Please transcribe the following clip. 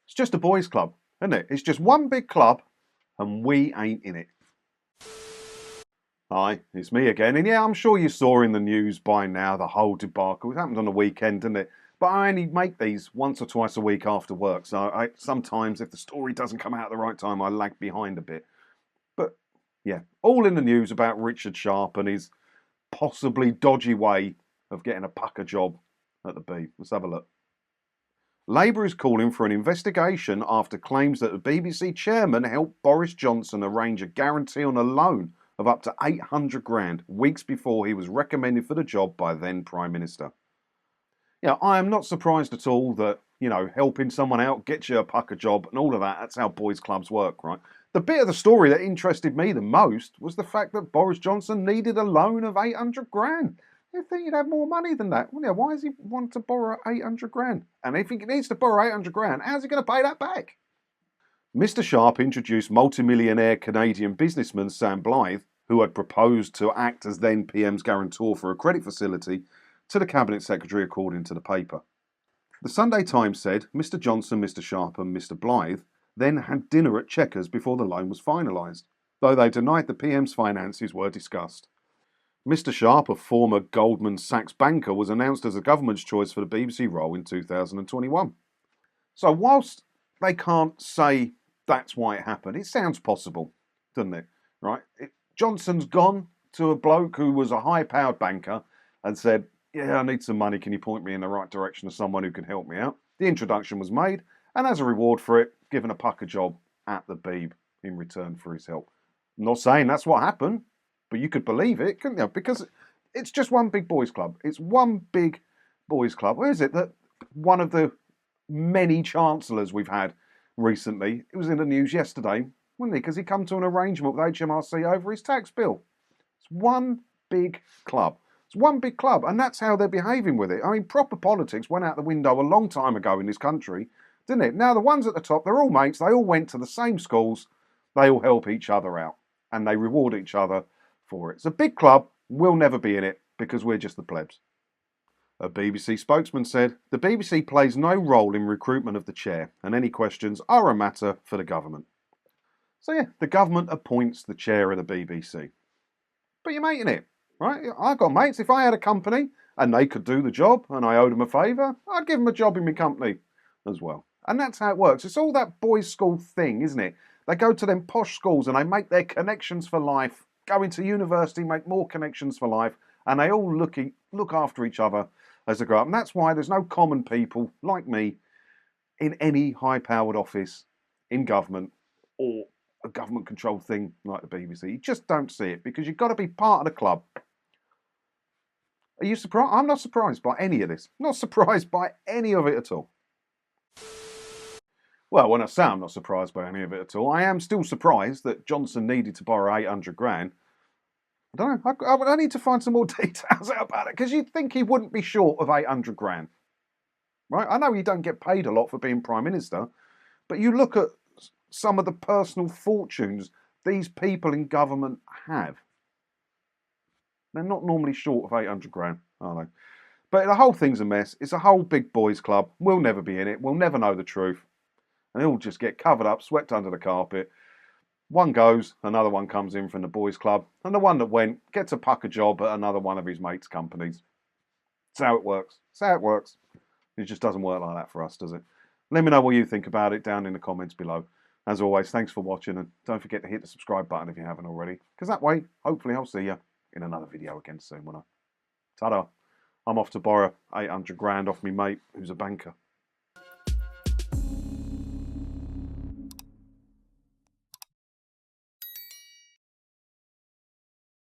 It's just a boys' club, isn't it? It's just one big club, and we ain't in it. Hi, it's me again. And yeah, I'm sure you saw in the news by now the whole debacle. It happened on the weekend, didn't it? But I only make these once or twice a week after work. So sometimes, if the story doesn't come out at the right time, I lag behind a bit. But yeah, all in the news about Richard Sharp and his possibly dodgy way of getting a pucker job at the Beeb. Let's have a look. Labour is calling for an investigation after claims that the BBC chairman helped Boris Johnson arrange a guarantee on a loan of up to 800 grand weeks before he was recommended for the job by then Prime Minister. Yeah, I am not surprised at all that, helping someone out gets you a pucker job and all of that. That's how boys' clubs work, right? The bit of the story that interested me the most was the fact that Boris Johnson needed a loan of 800 grand. You'd think he'd have more money than that. Well, yeah, why does he want to borrow 800 grand? And if he needs to borrow 800 grand, how's he going to pay that back? Mr. Sharp introduced multimillionaire Canadian businessman Sam Blythe, who had proposed to act as then PM's guarantor for a credit facility, to the Cabinet Secretary, according to the paper. The Sunday Times said Mr. Johnson, Mr. Sharp and Mr. Blythe then had dinner at Chequers before the loan was finalised, though they denied the PM's finances were discussed. Mr. Sharp, a former Goldman Sachs banker, was announced as the government's choice for the BBC role in 2021. So whilst they can't say that's why it happened, it sounds possible, doesn't it? Right? Johnson's gone to a bloke who was a high-powered banker and said, yeah, I need some money, can you point me in the right direction of someone who can help me out? The introduction was made, and as a reward for it, given a pucker job at the Beeb in return for his help. I'm not saying that's what happened, but you could believe it, couldn't you? Because it's just one big boys' club. It's one big boys' club. Where is it that one of the many chancellors we've had recently, it was in the news yesterday, wasn't he? Because he come to an arrangement with HMRC over his tax bill. It's one big club. It's one big club, and that's how they're behaving with it. I mean, proper politics went out the window a long time ago in this country, didn't it? Now, the ones at the top, they're all mates. They all went to the same schools. They all help each other out, and they reward each other for it. It's a big club. We'll never be in it because we're just the plebs. A BBC spokesman said, the BBC plays no role in recruitment of the chair, and any questions are a matter for the government. So yeah, the government appoints the chair of the BBC. But you're mating it, right? I've got mates. If I had a company and they could do the job and I owed them a favour, I'd give them a job in my company as well. And that's how it works. It's all that boys' school thing, isn't it? They go to them posh schools and they make their connections for life, go into university, make more connections for life, and they all look after each other as they grow up. And that's why there's no common people like me in any high-powered office in government or a government-controlled thing like the BBC. You just don't see it because you've got to be part of the club. Are you surprised? I'm not surprised by any of this. Not surprised by any of it at all. Well, when I say I'm not surprised by any of it at all, I am still surprised that Johnson needed to borrow 800 grand. I don't know. I need to find some more details out about it because you'd think he wouldn't be short of 800 grand. Right? I know you don't get paid a lot for being Prime Minister, but you look at some of the personal fortunes these people in government have. They're not normally short of 800 grand, are they? But the whole thing's a mess. It's a whole big boys' club. We'll never be in it. We'll never know the truth. And it'll just get covered up, swept under the carpet. One goes, another one comes in from the boys' club, and the one that went gets a pucker job at another one of his mates' companies. That's how it works. That's how it works. It just doesn't work like that for us, does it? Let me know what you think about it down in the comments below. As always, thanks for watching, and don't forget to hit the subscribe button if you haven't already, because that way, hopefully I'll see you in another video again soon, won't I? Ta-da. I'm off to borrow 800 grand off me mate who's a banker.